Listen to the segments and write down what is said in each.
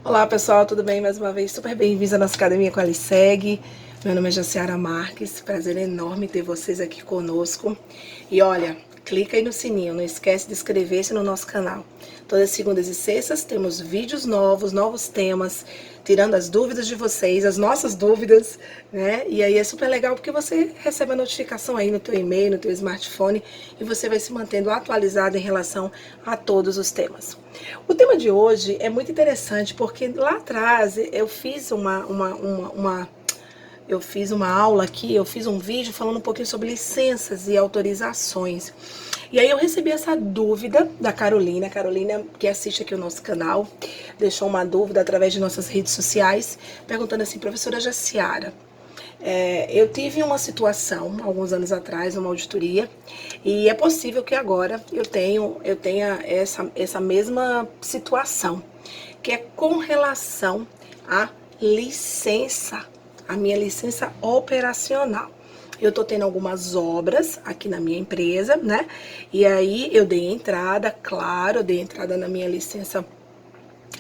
Olá pessoal, tudo bem? Mais uma vez, super bem-vindos à nossa Academia com a Aliseg. Meu nome é Jaciara Marques, prazer enorme ter vocês aqui conosco. E olha, clica aí no sininho, não esquece de inscrever-se no nosso canal. Todas as segundas e sextas temos vídeos novos, novos temas, tirando as dúvidas de vocês, as nossas dúvidas, né? E aí é super legal porque você recebe a notificação aí no teu e-mail, no teu smartphone, e você vai se mantendo atualizado em relação a todos os temas. O tema de hoje é muito interessante porque lá atrás eu fiz uma aula aqui, eu fiz um vídeo falando um pouquinho sobre licenças e autorizações. E aí eu recebi essa dúvida da Carolina. A Carolina, que assiste aqui o nosso canal, deixou uma dúvida através de nossas redes sociais, perguntando assim: professora Jaciara, eu tive uma situação, alguns anos atrás, numa auditoria, e é possível que agora eu tenha essa mesma situação, que é com relação à licença, a minha licença operacional. Eu tô tendo algumas obras aqui na minha empresa, né? E aí eu dei entrada, claro, eu dei entrada na minha licença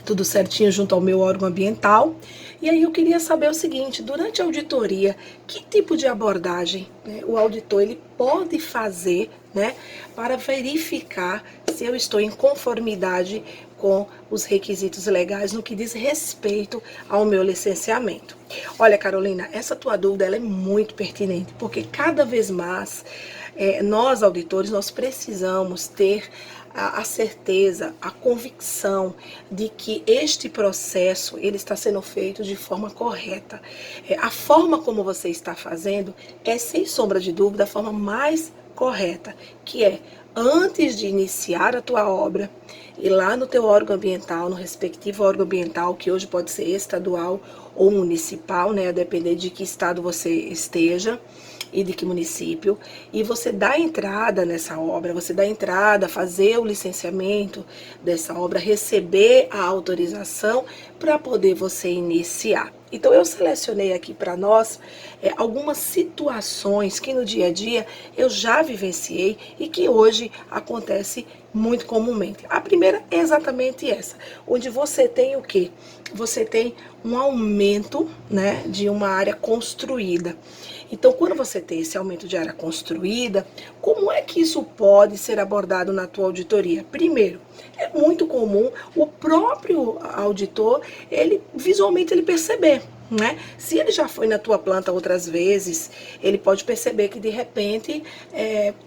tudo certinho junto ao meu órgão ambiental. E aí eu queria saber o seguinte: durante a auditoria, que tipo de abordagem, né, o auditor ele pode fazer, né, para verificar se eu estou em conformidade com os requisitos legais no que diz respeito ao meu licenciamento. Olha, Carolina, essa tua dúvida ela é muito pertinente, porque cada vez mais nós auditores nós precisamos ter a certeza, a convicção de que este processo ele está sendo feito de forma correta. A forma como você está fazendo é, sem sombra de dúvida, a forma mais correta, que é antes de iniciar a tua obra, ir lá no teu órgão ambiental, no respectivo órgão ambiental, que hoje pode ser estadual ou municipal, né, a depender de que estado você esteja e de que município, e você dá entrada nessa obra, você dá entrada, fazer o licenciamento dessa obra, receber a autorização para poder você iniciar. Então eu selecionei aqui para nós algumas situações que no dia a dia eu já vivenciei e que hoje acontece muito comumente. A primeira é exatamente essa, onde você tem o quê? Você tem um aumento, né, de uma área construída. Então, quando você tem esse aumento de área construída, como é que isso pode ser abordado na tua auditoria? Primeiro, é muito comum o próprio auditor, ele visualmente ele perceber, né? Se ele já foi na tua planta outras vezes, ele pode perceber que de repente,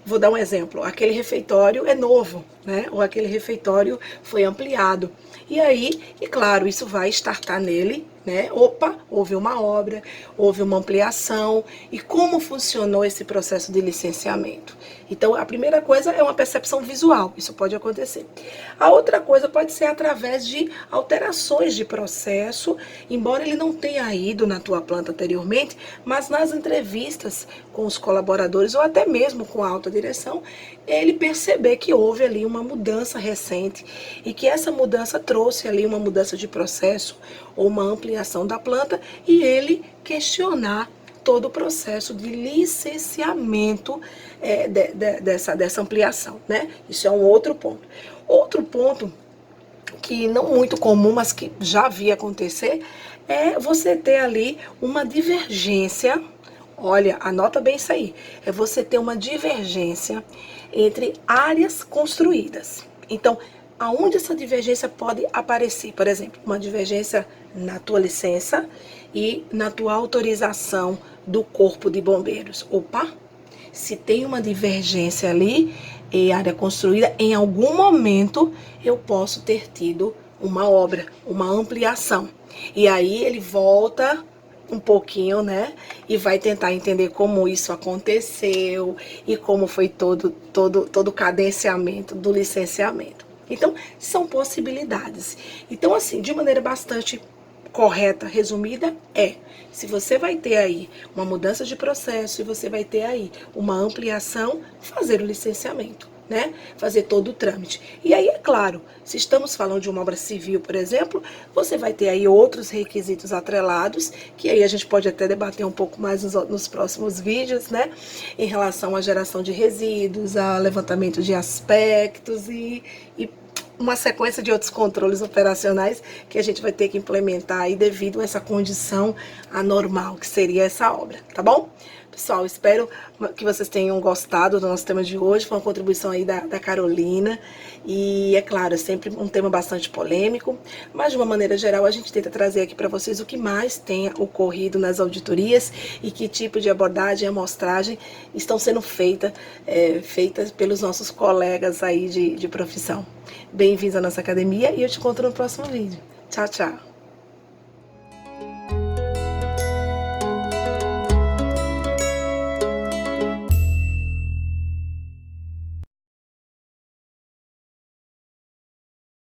vou dar um exemplo, aquele refeitório é novo, né? Ou aquele refeitório foi ampliado. E aí, e claro, isso vai startar nele, né? Opa, houve uma obra, houve uma ampliação. E como funcionou esse processo de licenciamento? Então, a primeira coisa é uma percepção visual, isso pode acontecer. A outra coisa pode ser através de alterações de processo, embora ele não tenha ido na tua planta anteriormente, mas nas entrevistas com os colaboradores ou até mesmo com a alta direção, ele perceber que houve ali uma mudança recente e que essa mudança trouxe ali uma mudança de processo ou uma ampliação da planta e ele questionar todo o processo de licenciamento dessa ampliação, né? Isso é um outro ponto. Outro ponto que não muito comum, mas que já vi acontecer, é você ter ali uma divergência. Olha, anota bem isso aí. É você ter uma divergência entre áreas construídas. Então, aonde essa divergência pode aparecer? Por exemplo, uma divergência na tua licença e na tua autorização do Corpo de Bombeiros. Opa! Se tem uma divergência ali em área construída, em algum momento eu posso ter tido uma obra, uma ampliação. E aí ele volta um pouquinho, né? E vai tentar entender como isso aconteceu e como foi todo o cadenciamento do licenciamento. Então, são possibilidades. Então, assim, de maneira bastante correta, resumida, se você vai ter aí uma mudança de processo e você vai ter aí uma ampliação, fazer o licenciamento, né? Fazer todo o trâmite. E aí, é claro, se estamos falando de uma obra civil, por exemplo, você vai ter aí outros requisitos atrelados, que aí a gente pode até debater um pouco mais nos próximos vídeos, né? Em relação à geração de resíduos, a levantamento de aspectos e uma sequência de outros controles operacionais que a gente vai ter que implementar aí devido a essa condição anormal que seria essa obra, tá bom? Pessoal, espero que vocês tenham gostado do nosso tema de hoje. Foi uma contribuição aí da Carolina. E, é claro, é sempre um tema bastante polêmico. Mas, de uma maneira geral, a gente tenta trazer aqui para vocês o que mais tenha ocorrido nas auditorias e que tipo de abordagem e amostragem estão sendo feitas pelos nossos colegas aí de profissão. Bem-vindos à nossa academia e eu te encontro no próximo vídeo. Tchau, tchau!